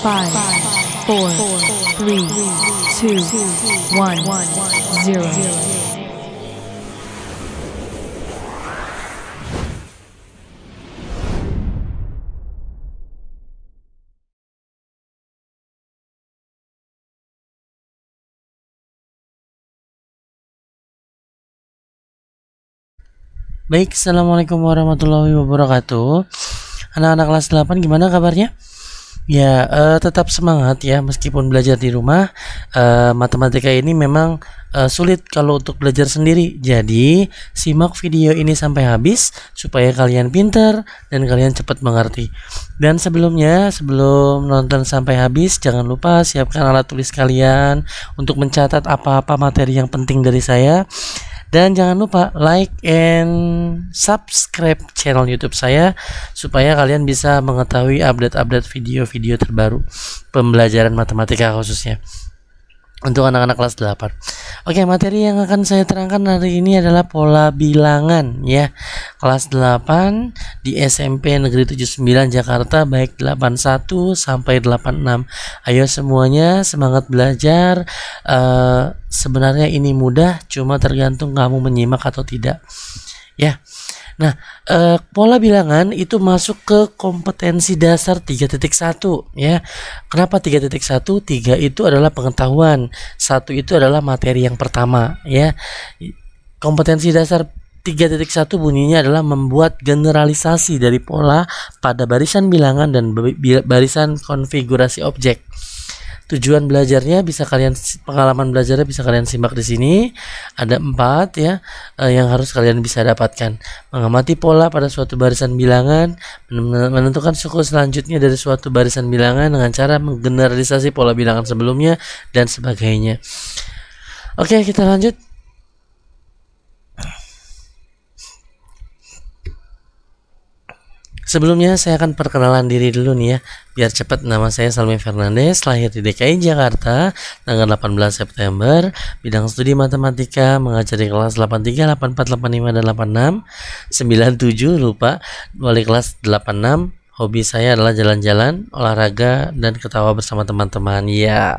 5, 4, 3, 2, 1, 0. Baik, assalamualaikum warahmatullahi wabarakatuh. Anak-anak kelas 8 gimana kabarnya? Ya, tetap semangat ya meskipun belajar di rumah. Matematika ini memang sulit kalau untuk belajar sendiri. Jadi, simak video ini sampai habis supaya kalian pintar dan kalian cepat mengerti. Dan sebelumnya, sebelum nonton sampai habis, jangan lupa siapkan alat tulis kalian untuk mencatat apa-apa materi yang penting dari saya. Dan jangan lupa like and subscribe channel YouTube saya supaya kalian bisa mengetahui update-update video-video terbaru pembelajaran matematika khususnya untuk anak-anak kelas 8. Oke, materi yang akan saya terangkan hari ini adalah pola bilangan ya. Kelas 8 di SMP Negeri 79 Jakarta, baik 81 sampai 86. Ayo semuanya semangat belajar. Sebenarnya ini mudah, cuma tergantung kamu menyimak atau tidak. Ya. Nah, pola bilangan itu masuk ke kompetensi dasar 3.1 ya. Kenapa 3.1? 3 itu adalah pengetahuan, 1 itu adalah materi yang pertama ya. Kompetensi dasar 3.1 bunyinya adalah membuat generalisasi dari pola pada barisan bilangan dan barisan konfigurasi objek. Tujuan belajarnya pengalaman belajarnya bisa kalian simak di sini. Ada 4 ya yang harus kalian bisa dapatkan. Mengamati pola pada suatu barisan bilangan, menentukan suku selanjutnya dari suatu barisan bilangan dengan cara menggeneralisasi pola bilangan sebelumnya dan sebagainya. Oke, kita lanjut. Sebelumnya saya akan perkenalan diri dulu nih ya, biar cepat. Nama saya Salmi Fernandes, lahir di DKI Jakarta, tanggal 18 September, bidang studi matematika, mengajar di kelas 83, 84, 85, dan 86, 97 lupa, wali kelas 86. Hobi saya adalah jalan-jalan, olahraga, dan ketawa bersama teman-teman ya.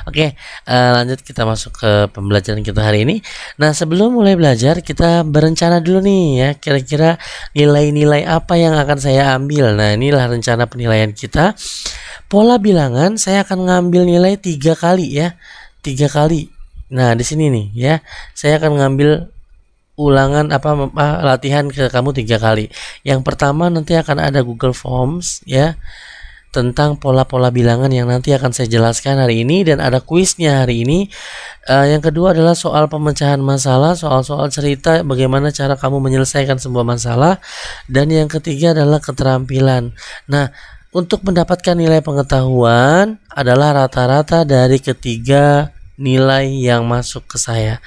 Oke, lanjut kita masuk ke pembelajaran kita hari ini. Nah, sebelum mulai belajar kita berencana dulu nih ya, kira-kira nilai-nilai apa yang akan saya ambil. Nah, inilah rencana penilaian kita. Pola bilangan saya akan ngambil nilai 3 kali ya, 3 kali. Nah, di sini nih ya, saya akan ngambil ulangan latihan ke kamu 3 kali. Yang pertama nanti akan ada Google Forms ya tentang pola-pola bilangan yang nanti akan saya jelaskan hari ini, dan ada kuisnya hari ini. Yang kedua adalah soal pemecahan masalah, soal-soal cerita bagaimana cara kamu menyelesaikan sebuah masalah, dan yang ketiga adalah keterampilan. Nah, untuk mendapatkan nilai pengetahuan adalah rata-rata dari ketiga nilai yang masuk ke saya.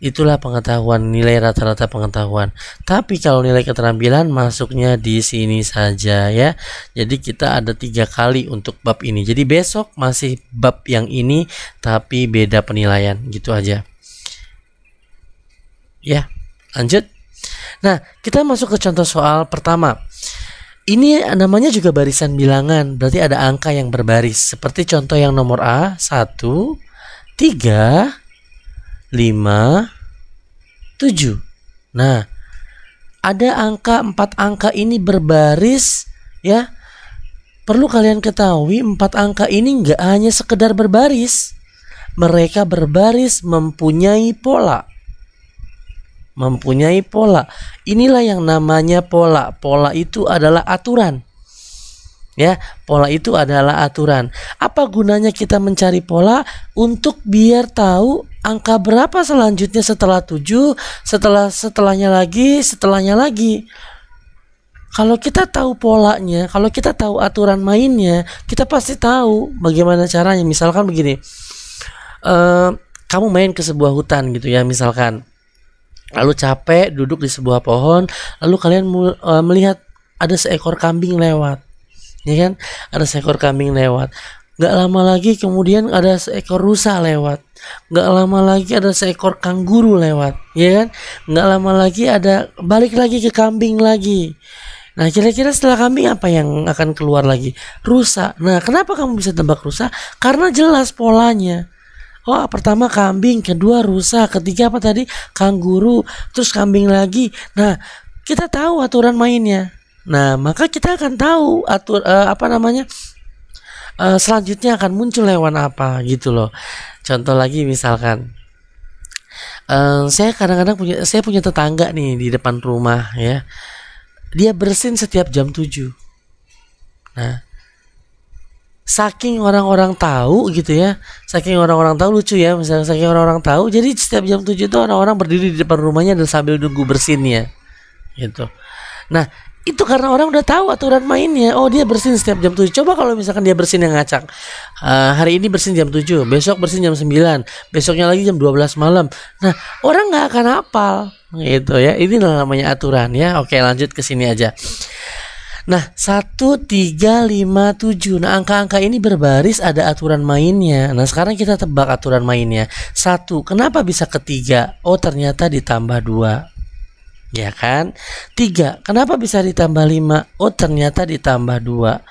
Itulah pengetahuan, nilai rata-rata pengetahuan. Tapi kalau nilai keterampilan masuknya di sini saja ya. Jadi kita ada 3 kali untuk bab ini. Jadi besok masih bab yang ini tapi beda penilaian, gitu aja. Ya, lanjut. Nah, kita masuk ke contoh soal pertama. Ini namanya juga barisan bilangan, berarti ada angka yang berbaris. Seperti contoh yang nomor A, 1, 3, 5, 7. Nah, ada angka 4 angka ini berbaris ya. Perlu kalian ketahui 4 angka ini nggak hanya sekedar berbaris. Mereka berbaris mempunyai pola. Mempunyai pola. Inilah yang namanya pola. Pola itu adalah aturan. Ya, pola itu adalah aturan. Apa gunanya kita mencari pola? Untuk biar tahu angka berapa selanjutnya setelah 7, setelahnya lagi. Kalau kita tahu polanya, kalau kita tahu aturan mainnya, kita pasti tahu bagaimana caranya. Misalkan begini, kamu main ke sebuah hutan gitu ya, misalkan, lalu capek duduk di sebuah pohon, lalu kalian melihat ada seekor kambing lewat. Ya kan, ada seekor kambing lewat. Gak lama lagi kemudian ada seekor rusa lewat. Gak lama lagi ada seekor kanguru lewat. Ya kan, gak lama lagi ada, balik lagi ke kambing lagi. Nah, kira-kira setelah kambing apa yang akan keluar lagi? Rusa. Nah, kenapa kamu bisa tebak rusa? Karena jelas polanya. Oh, pertama kambing, kedua rusa, ketiga apa tadi? Kanguru, terus kambing lagi. Nah, kita tahu aturan mainnya. Nah, maka kita akan tahu selanjutnya akan muncul hewan apa gitu loh. Contoh lagi misalkan, saya kadang-kadang punya tetangga nih di depan rumah ya. Dia bersin setiap jam 7. Nah, saking orang-orang tahu gitu ya, saking orang-orang tahu, lucu ya, misalnya saking orang-orang tahu, jadi setiap jam 7 itu orang-orang berdiri di depan rumahnya dan sambil nunggu bersinnya gitu. Nah, itu karena orang udah tahu aturan mainnya. Oh, dia bersin setiap jam 7. Coba kalau misalkan dia bersin yang ngacak, hari ini bersin jam 7, besok bersin jam 9, besoknya lagi jam 12 malam. Nah, orang nggak akan hafal gitu ya. Ini namanya aturan ya. Oke, lanjut ke sini aja. Nah, 1, 3, 5, 7. Nah, angka-angka ini berbaris, ada aturan mainnya. Nah, sekarang kita tebak aturan mainnya. 1, kenapa bisa ketiga? Oh, ternyata ditambah 2. Ya kan? 3, kenapa bisa ditambah 5? Oh, ternyata ditambah 2.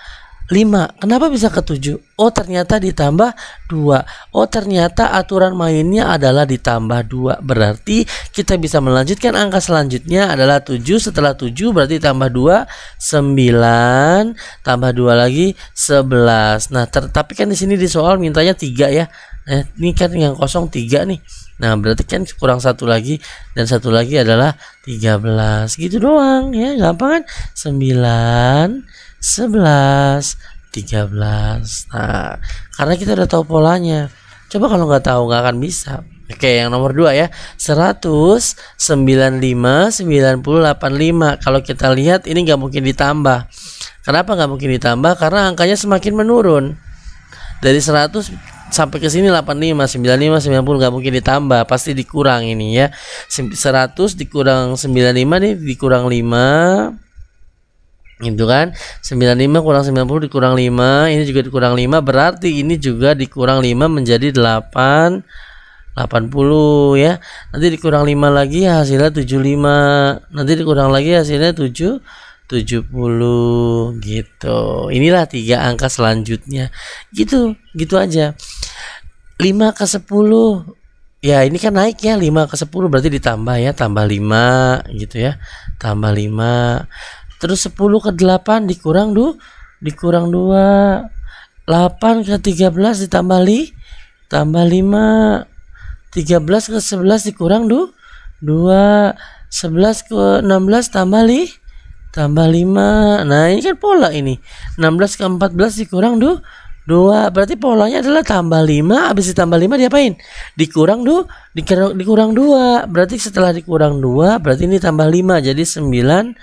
5, kenapa bisa ke 7? Oh, ternyata ditambah 2. Oh, ternyata aturan mainnya adalah ditambah 2. Berarti kita bisa melanjutkan angka selanjutnya adalah 7. Setelah 7 berarti tambah 2, 9, tambah 2 lagi 11. Nah, tapi kan di sini di soal mintanya 3 ya. Ini kan yang kosong 3 nih. Nah, berarti kan kurang 1 lagi, dan 1 lagi adalah 13. Gitu doang ya, gampang kan? 9, 11, 13. Nah, karena kita udah tahu polanya. Coba kalau nggak tahu nggak akan bisa. Oke, yang nomor 2 ya. 100, 95, 90, 85. Kalau kita lihat ini nggak mungkin ditambah. Kenapa nggak mungkin ditambah? Karena angkanya semakin menurun. Dari 100 sampai ke sini 85, 95, 90 nggak mungkin ditambah, pasti dikurang ini ya. 100 dikurang 95 nih, dikurang 5 gitu kan. 95 kurang 90 dikurang 5, ini juga dikurang 5, berarti ini juga dikurang 5 menjadi 80 ya. Nanti dikurang 5 lagi hasilnya 75, nanti dikurang lagi hasilnya 70 gitu. Inilah 3 angka selanjutnya. Gitu aja. 5 ke 10. Ya, ini kan naik ya, 5 ke 10 berarti ditambah ya, tambah 5 gitu ya. Tambah 5. Terus 10 ke 8 dikurang 2. 8 ke 13 ditambah tambah 5. 13 ke 11 dikurang 2. 11 ke 16 tambah 5. Nah, ini kan pola ini. 16 ke 14 dikurang 2. Berarti polanya adalah tambah 5, habis ditambah 5 diapain? Dikurang 2. Berarti setelah dikurang 2 berarti ini tambah 5 jadi 19.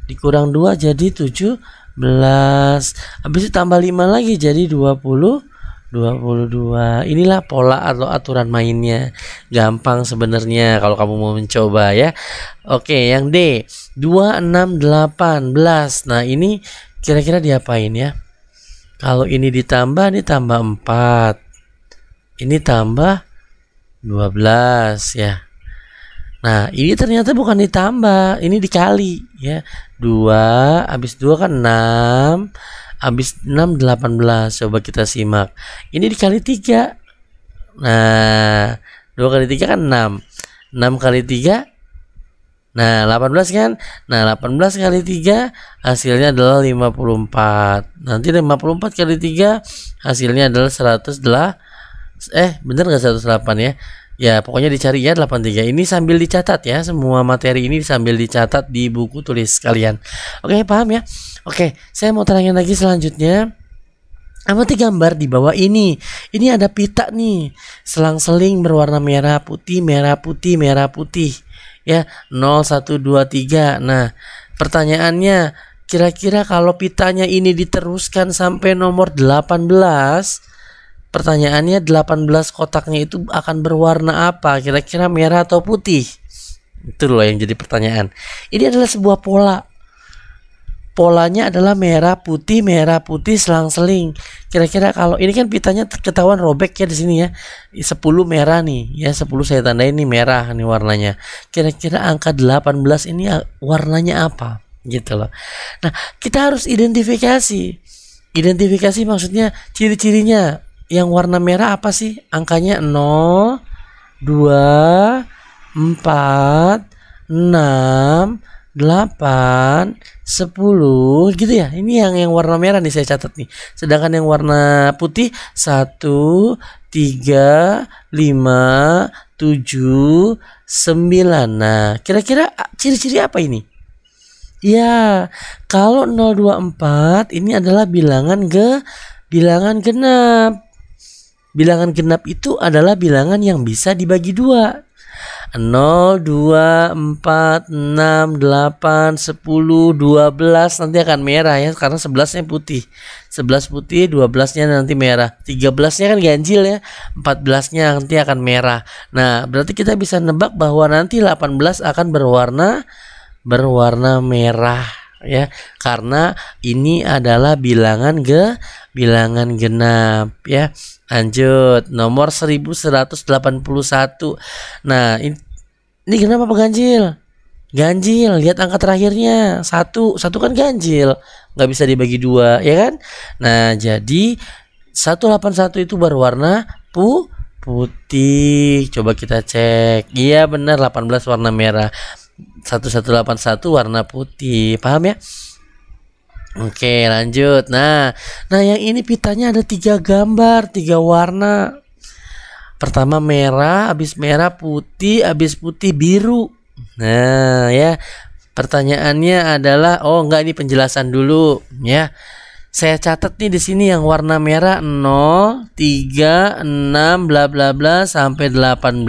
Dikurang 2 jadi 17. Habis itu tambah 5 lagi jadi 22. Inilah pola atau aturan mainnya. Gampang sebenarnya kalau kamu mau mencoba ya. Oke, yang D, 2, 6, 18. Nah, ini kira-kira diapain ya? Kalau ini ditambah, ini tambah 4. Ini tambah 12 ya. Nah, ini ternyata bukan ditambah, ini dikali ya. 2 habis 2 kan 6, habis 6 18. Coba kita simak. Ini dikali 3. Nah, 2 kali 3 kan 6. 6 kali 3, nah 18 kan. Nah, 18 kali 3 hasilnya adalah 54. Nanti 54 kali 3 hasilnya adalah 108. Bener gak 108 ya? Ya, pokoknya dicari ya 83. Ini sambil dicatat ya. Semua materi ini sambil dicatat di buku tulis kalian. Oke, paham ya? Oke, saya mau terangin lagi selanjutnya. Amati gambar di bawah ini. Ini ada pita nih. Selang-seling berwarna merah putih, merah putih, merah putih. Ya, 0, 1, 2, 3. Nah, pertanyaannya, kira-kira kalau pitanya ini diteruskan sampai nomor 18, pertanyaannya 18 kotaknya itu akan berwarna apa? Kira-kira merah atau putih? Itu loh yang jadi pertanyaan. Ini adalah sebuah pola. polanya adalah merah putih selang-seling. Kira-kira kalau ini kan pitanya ketahuan robek ya di sini ya. 10 merah nih ya, 10 saya tandain nih merah nih warnanya. Kira-kira angka 18 ini warnanya apa gitu loh. Nah, kita harus identifikasi. Identifikasi maksudnya ciri-cirinya. Yang warna merah apa sih? Angkanya 0, 2, 4, 6, 8, 10 gitu ya. Ini yang warna merah nih saya catat nih. Sedangkan yang warna putih 1, 3, 5, 7, 9. Nah, kira-kira ciri-ciri apa ini? Ya, kalau 024 ini adalah bilangan genap. Bilangan genap itu adalah bilangan yang bisa dibagi 2. 0, 2, 4, 6, 8, 10, 12 nanti akan merah ya, karena 11-nya putih. 11 putih, 12-nya nanti merah. 13-nya kan ganjil ya, 14-nya nanti akan merah. Nah, berarti kita bisa nebak bahwa nanti 18 akan berwarna merah ya, karena ini adalah bilangan genap ya. Lanjut, nomor 1181. Nah, ini kenapa ganjil? Ganjil, lihat angka terakhirnya. Satu kan ganjil, nggak bisa dibagi 2 ya kan. Nah, jadi 181 itu berwarna putih. Coba kita cek. Iya benar, 18 warna merah, 1181 warna putih. Paham ya? Oke, lanjut. Nah yang ini pitanya ada 3 gambar, 3 warna. Pertama merah, habis merah putih, habis putih biru. Nah ya, pertanyaannya adalah, enggak, ini penjelasan dulu ya. Saya catat nih di sini yang warna merah 0, 3, 6, bla bla bla sampai 18.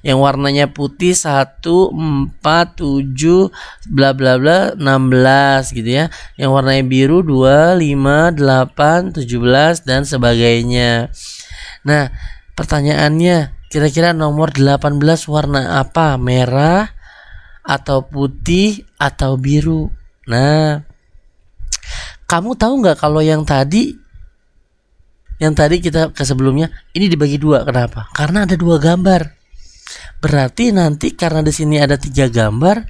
Yang warnanya putih 1, 4, 7, bla bla bla 16 gitu ya. Yang warnanya biru 2, 5, 8, 17 dan sebagainya. Nah, pertanyaannya kira-kira nomor 18 warna apa? Merah atau putih atau biru? Nah, kamu tahu nggak kalau yang tadi kita ke sebelumnya ini dibagi 2, kenapa? Karena ada 2 gambar. Berarti nanti karena di sini ada 3 gambar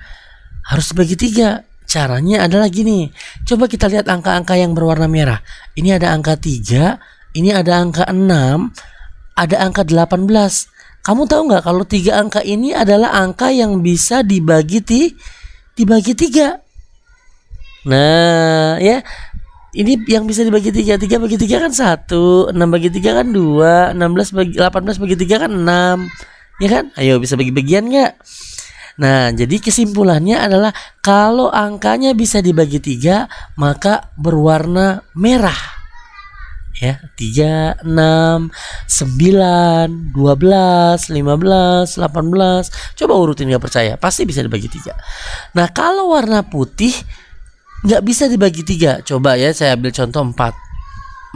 harus dibagi 3. Caranya adalah gini. Coba kita lihat angka-angka yang berwarna merah. Ini ada angka 3, ini ada angka 6, ada angka 18. Kamu tahu nggak kalau 3 angka ini adalah angka yang bisa dibagi 3. Nah ya, ini yang bisa dibagi 3. 3 bagi 3 kan 1, 6 bagi 3 kan 2, 18 bagi 3 kan 6. Ya kan? Ayo, bisa bagi-bagian nggak? Nah, jadi kesimpulannya adalah kalau angkanya bisa dibagi 3 maka berwarna merah. Ya, 3, 6, 9, 12, 15, 18. Coba urutin, nggak percaya, pasti bisa dibagi 3. Nah, kalau warna putih nggak bisa dibagi 3. Coba ya, saya ambil contoh 4.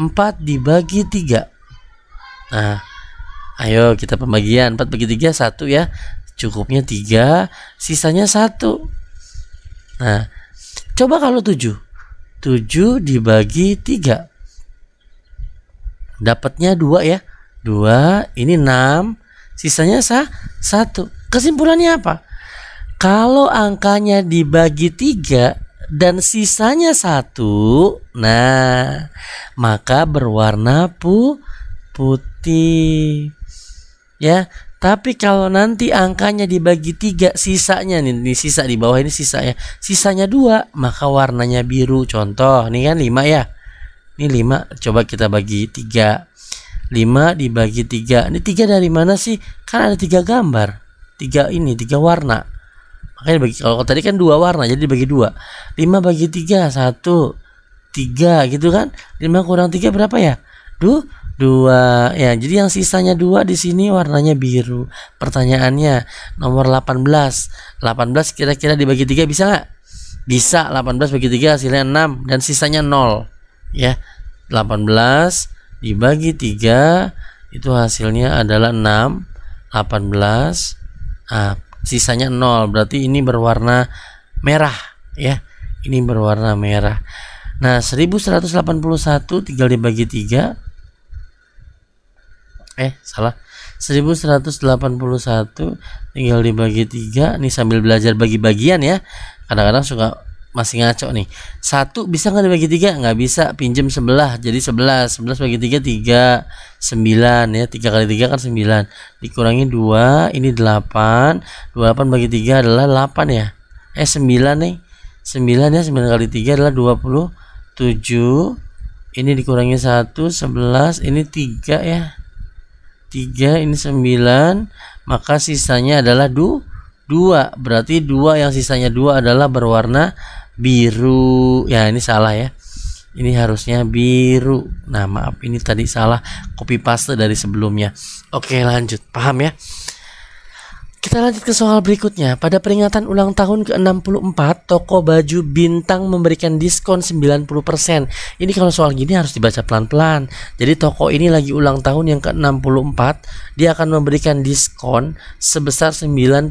4 dibagi 3. Nah, ayo kita pembagian. 4 bagi 3 1 ya. Cukupnya 3, sisanya 1. Nah, coba kalau 7. 7 dibagi 3. Dapatnya 2 ya. 2, ini 6, sisanya 1. Kesimpulannya apa? Kalau angkanya dibagi 3 dan sisanya 1, nah maka berwarna putih ya. Tapi kalau nanti angkanya dibagi 3, sisanya nih sisa di bawah ini sisa ya, sisanya 2, maka warnanya biru. Contoh nih kan 5 ya, ini 5, coba kita bagi 3. 5 dibagi 3, ini 3 dari mana sih? Kan ada 3 gambar, 3 warna. Makanya bagi, kalau tadi kan 2 warna jadi dibagi 2. 5 bagi 3 1, 3 gitu kan. 5 kurang 3 berapa ya? 2 ya. Jadi yang sisanya 2 di sini warnanya biru. Pertanyaannya nomor 18. 18 kira-kira dibagi 3 bisa nggak? Bisa. 18 bagi 3 hasilnya 6 dan sisanya 0 ya. 18 dibagi 3 itu hasilnya adalah 6. 18 sisanya 0, berarti ini berwarna merah ya. ini berwarna merah. Nah, 1181 tinggal dibagi 3. Salah. 1181 tinggal dibagi 3. Nih sambil belajar bagi-bagian ya. Kadang-kadang suka masih ngaco nih. 1 bisa nggak dibagi 3? Nggak bisa, pinjem sebelah. Jadi 11 bagi 3, 3. 9 ya. 3 kali 3 kan 9. Dikurangi 2, ini 8. 28 bagi 3 adalah 8 ya. 9 nih. 9 ya, 9 kali 3 adalah 27. Ini dikurangi 1, 11. Ini 3 ya. 3, ini 9. Maka sisanya adalah 2. Berarti 2 yang sisanya 2 adalah berwarna biru. Ya, ini salah ya. Ini harusnya biru. Nah, maaf, ini tadi salah copy paste dari sebelumnya. Oke, lanjut. Paham ya? Kita lanjut ke soal berikutnya. Pada peringatan ulang tahun ke-64, toko baju Bintang memberikan diskon 90%. Ini kalau soal gini harus dibaca pelan-pelan. Jadi toko ini lagi ulang tahun yang ke-64, dia akan memberikan diskon sebesar 90%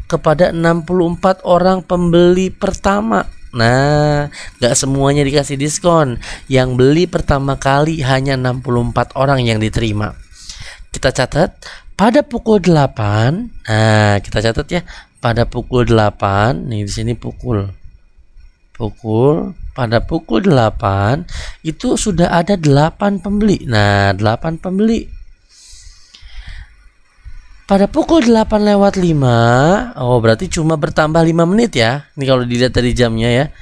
kepada 64 orang pembeli pertama. Nah, gak semuanya dikasih diskon. Yang beli pertama kali hanya 64 orang yang diterima. Kita catat. Pada pukul 8, nah kita catat ya, pada pukul 8, nih di sini pukul, pada pukul 8 itu sudah ada 8 pembeli. Nah, 8 pembeli. Pada pukul 8:05, berarti cuma bertambah 5 menit ya. Ini kalau dilihat dari jamnya ya.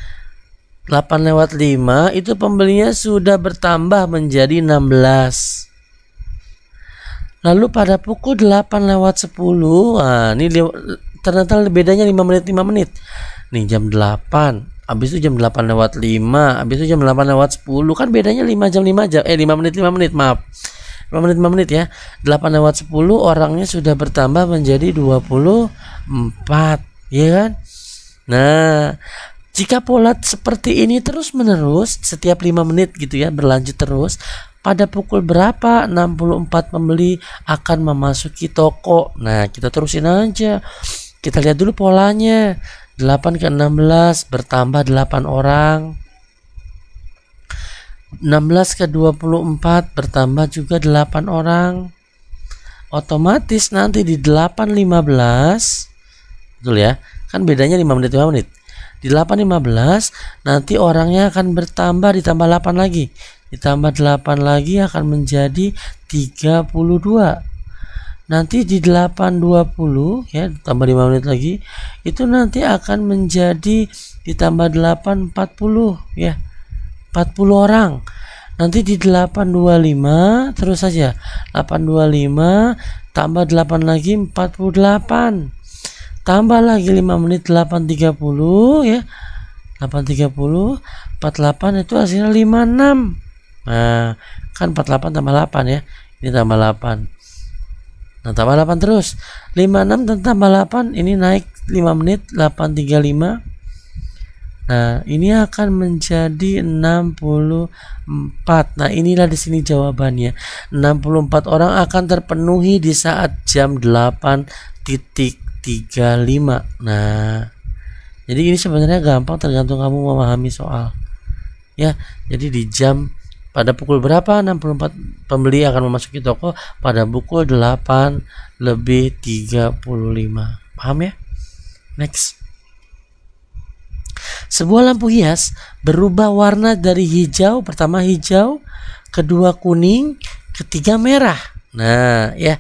8:05 itu pembelinya sudah bertambah menjadi 16. Lalu pada pukul 8:10, nah ini ternyata bedanya 5 menit. Nih jam 8, habis itu jam 8:05, habis itu jam 8:10, kan bedanya 5 menit, maaf. 5 menit ya. 8:10 orangnya sudah bertambah menjadi 24, ya kan? Nah, jika pola seperti ini terus menerus setiap 5 menit gitu ya, berlanjut terus, pada pukul berapa 64 pembeli akan memasuki toko? Nah, kita terusin aja. Kita lihat dulu polanya. 8 ke 16 bertambah 8 orang. 16 ke 24 bertambah juga 8 orang. Otomatis nanti di 8:15, betul ya? Kan bedanya 5 menit. Di 8:15 nanti orangnya akan bertambah, ditambah 8 lagi. Ditambah 8 lagi akan menjadi 32. Nanti di 8:20 ya, tambah 5 menit lagi, itu nanti akan menjadi ditambah 8, 40 ya. 40 orang. Nanti di 8:25 terus saja. 8:25 tambah 8 lagi 48. Tambah lagi 5 menit 8:30 ya. 8:30 48 itu hasilnya 56. Nah, kan 48 tambah 8 ya. Ini tambah 8. Nah, tambah 8 terus. 56 dan tambah 8 ini naik 5 menit 8:35. Nah, ini akan menjadi 64. Nah, inilah di sini jawabannya. 64 orang akan terpenuhi di saat jam 8:35. Nah, jadi ini sebenarnya gampang, tergantung kamu memahami soal. Ya, jadi di jam pada pukul berapa 64 pembeli akan memasuki toko? Pada pukul 8:35. Paham ya? Next. Sebuah lampu hias berubah warna dari hijau, pertama hijau, kedua kuning, ketiga merah. Nah, ya.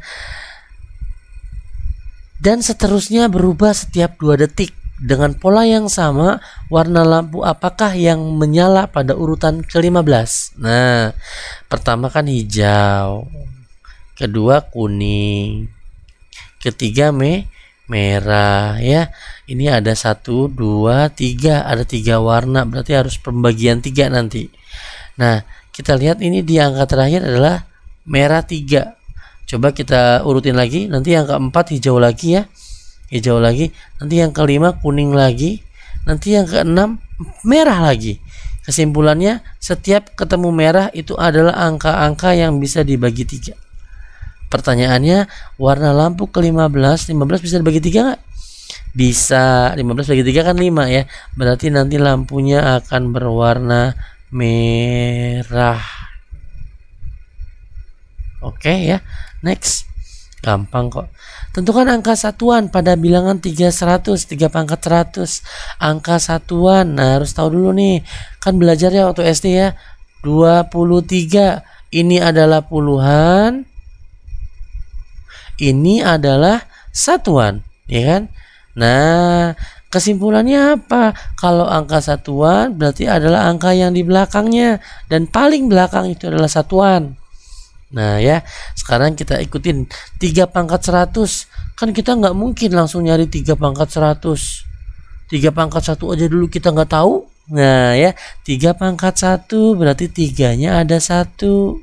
Dan seterusnya berubah setiap 2 detik. Dengan pola yang sama, warna lampu apakah yang menyala pada urutan ke-15? Nah, pertama kan hijau, kedua kuning, ketiga merah ya. Ini ada 1, 2, 3, ada 3 warna, berarti harus pembagian 3 nanti. Nah, kita lihat ini di angka terakhir adalah merah 3. Coba kita urutin lagi, nanti yang keempat hijau lagi ya. Hijau lagi, nanti yang kelima kuning lagi, nanti yang keenam merah lagi. Kesimpulannya, setiap ketemu merah itu adalah angka-angka yang bisa dibagi 3. Pertanyaannya, warna lampu ke-15, 15 bisa dibagi 3 nggak? Bisa 15 bagi 3 kan 5 ya. Berarti nanti lampunya akan berwarna merah. Oke ya. Next. Gampang kok. Tentukan angka satuan pada bilangan 300, 3 pangkat 100. Angka satuan, nah harus tahu dulu nih. Kan belajarnya waktu SD ya. 23. Ini adalah puluhan. Ini adalah satuan, ya kan? Nah, kesimpulannya apa? Kalau angka satuan berarti adalah angka yang di belakangnya, dan paling belakang itu adalah satuan. Nah ya, sekarang kita ikutin 3 pangkat 100. Kan kita nggak mungkin langsung nyari 3 pangkat 100. 3 pangkat 1 aja dulu kita nggak tahu. Nah ya, 3 pangkat 1 berarti 3-nya ada 1.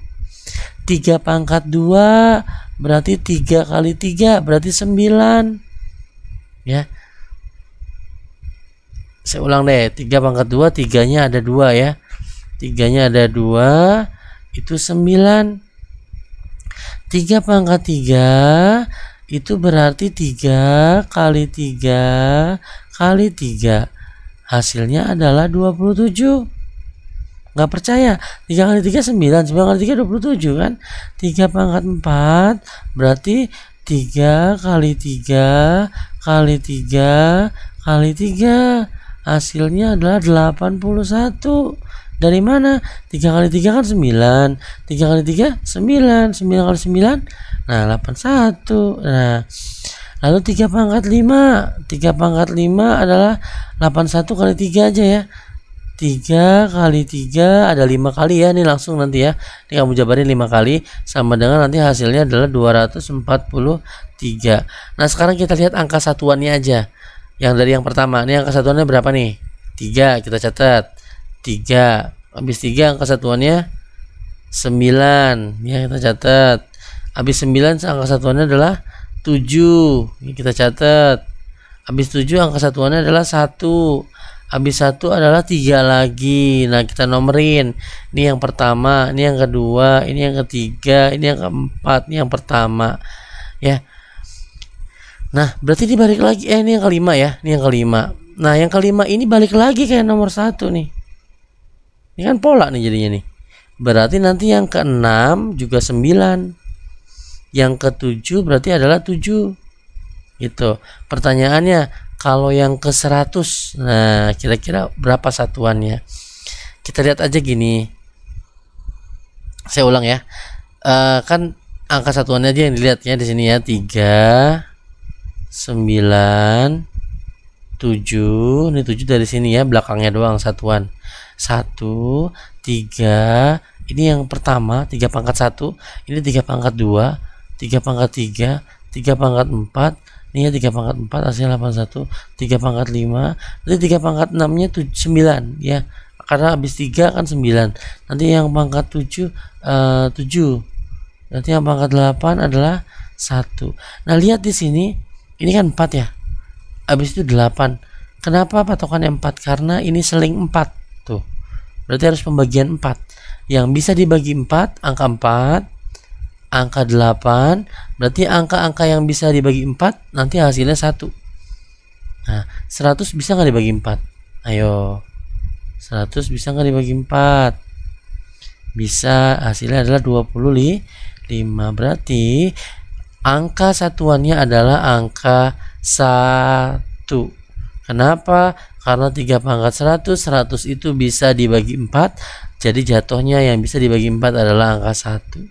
3 pangkat 2 berarti 3 kali 3 berarti 9. Ya, saya ulang deh. 3 pangkat 2, 3-nya ada 2 ya. 3-nya ada 2, itu 9. 3 pangkat 3 itu berarti 3 kali 3 kali 3. Hasilnya adalah 27. Nggak percaya? 3 kali 3 9, 9 kali 3 27 kan? 3 pangkat 4 berarti 3 kali 3 kali 3 kali 3. Hasilnya adalah 81. Dari mana? 3 kali 3 kan 9. 3 kali 3 9. 9 kali 9 nah 81. Nah, lalu 3 pangkat 5. 3 pangkat 5 adalah 81 kali 3 aja ya. 3 kali 3 ada 5 kali ya. Ini langsung nanti ya. Ini kamu jabarin 5 kali sama dengan nanti hasilnya adalah 243. Nah, sekarang kita lihat angka satuannya aja. Yang dari yang pertama. Ini angka satuannya berapa nih? 3, kita catat. 3, habis 3 angka satuannya 9 ya, kita catat. Habis 9 angka satuannya adalah 7, ini kita catat. Habis 7 angka satuannya adalah 1. Habis 1 adalah 3 lagi. Nah, kita nomerin. Ini yang pertama, ini yang kedua, ini yang ketiga, ini yang keempat, ini yang pertama ya. Nah, berarti dibalik lagi. Ini yang kelima ya, ini yang kelima. Nah, yang kelima ini balik lagi kayak nomor 1 nih. Ini kan pola nih jadinya nih. Berarti nanti yang ke-6 juga 9. Yang ke-7 berarti adalah 7. Gitu. Pertanyaannya, kalau yang ke-100, nah kira-kira berapa satuannya? Kita lihat aja gini. Saya ulang ya. Kan angka satuannya aja yang dilihat ya di sini ya. 3, 9, 7. Ini 7 dari sini ya, belakangnya doang satuan. 1, 3, ini yang pertama 3 pangkat 1, ini 3 pangkat 2, 3 pangkat 3, 3 pangkat 4, ini ya 3 pangkat 4 hasilnya 81, 3 pangkat 5, nanti 3 pangkat 6 nya 9 ya, karena habis 3 kan 9. Nanti yang pangkat 7 7, nanti yang pangkat 8 adalah 1. Nah, lihat di sini, ini kan 4 ya, habis itu 8. Kenapa patokannya 4? Karena ini seling 4 tuh. Berarti harus pembagian 4. Yang bisa dibagi 4, angka 4, angka 8. Berarti angka-angka yang bisa dibagi 4 nanti hasilnya 1. Nah, 100 bisa nggak dibagi 4? Ayo. 100 bisa nggak dibagi 4? Bisa, hasilnya adalah 25. Berarti angka satuannya adalah angka 1. Kenapa? Karena 3 pangkat 100, 100 itu bisa dibagi 4. Jadi jatuhnya yang bisa dibagi 4 adalah angka 1.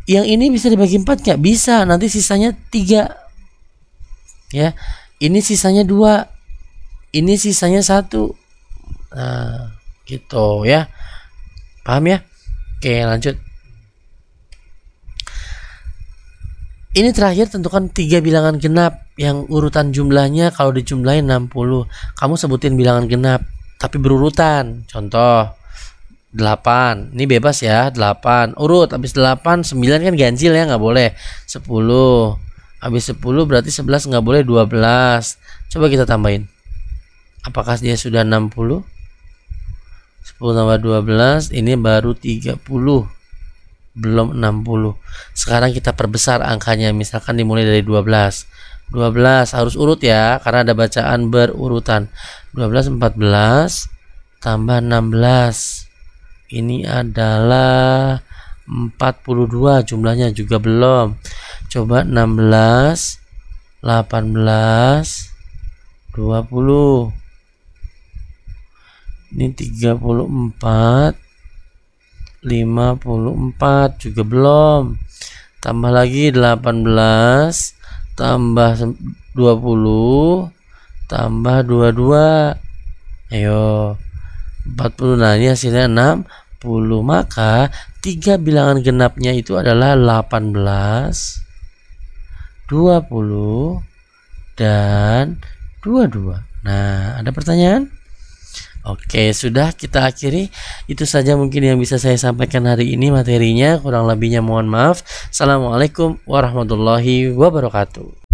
Yang ini bisa dibagi 4 nggak? Bisa, nanti sisanya 3 ya. Ini sisanya 2, ini sisanya 1. Nah, gitu ya. Paham ya? Oke, lanjut. Ini terakhir, tentukan 3 bilangan genap yang urutan jumlahnya kalau dijumlahin 60. Kamu sebutin bilangan genap tapi berurutan. Contoh 8. Ini bebas ya, 8. Urut, habis 8 9 kan ganjil ya, nggak boleh. 10. Habis 10 berarti 11 nggak boleh, 12. Coba kita tambahin. Apakah dia sudah 60? 10 tambah 12 ini baru 30. Belum 60. Sekarang kita perbesar angkanya, misalkan dimulai dari 12. 12 harus urut ya karena ada bacaan berurutan. 12 14 tambah 16 ini adalah 42, jumlahnya juga belum. Coba 16 18 20 ini 34 54 juga belum. Tambah lagi 18 tambah 20 tambah 22, ayo 40. Nah ini hasilnya 60. Maka 3 bilangan genapnya itu adalah 18 20 dan 22. Nah ada pertanyaan? Oke, sudah kita akhiri. Itu saja mungkin yang bisa saya sampaikan hari ini materinya. Kurang lebihnya mohon maaf. Assalamualaikum warahmatullahi wabarakatuh.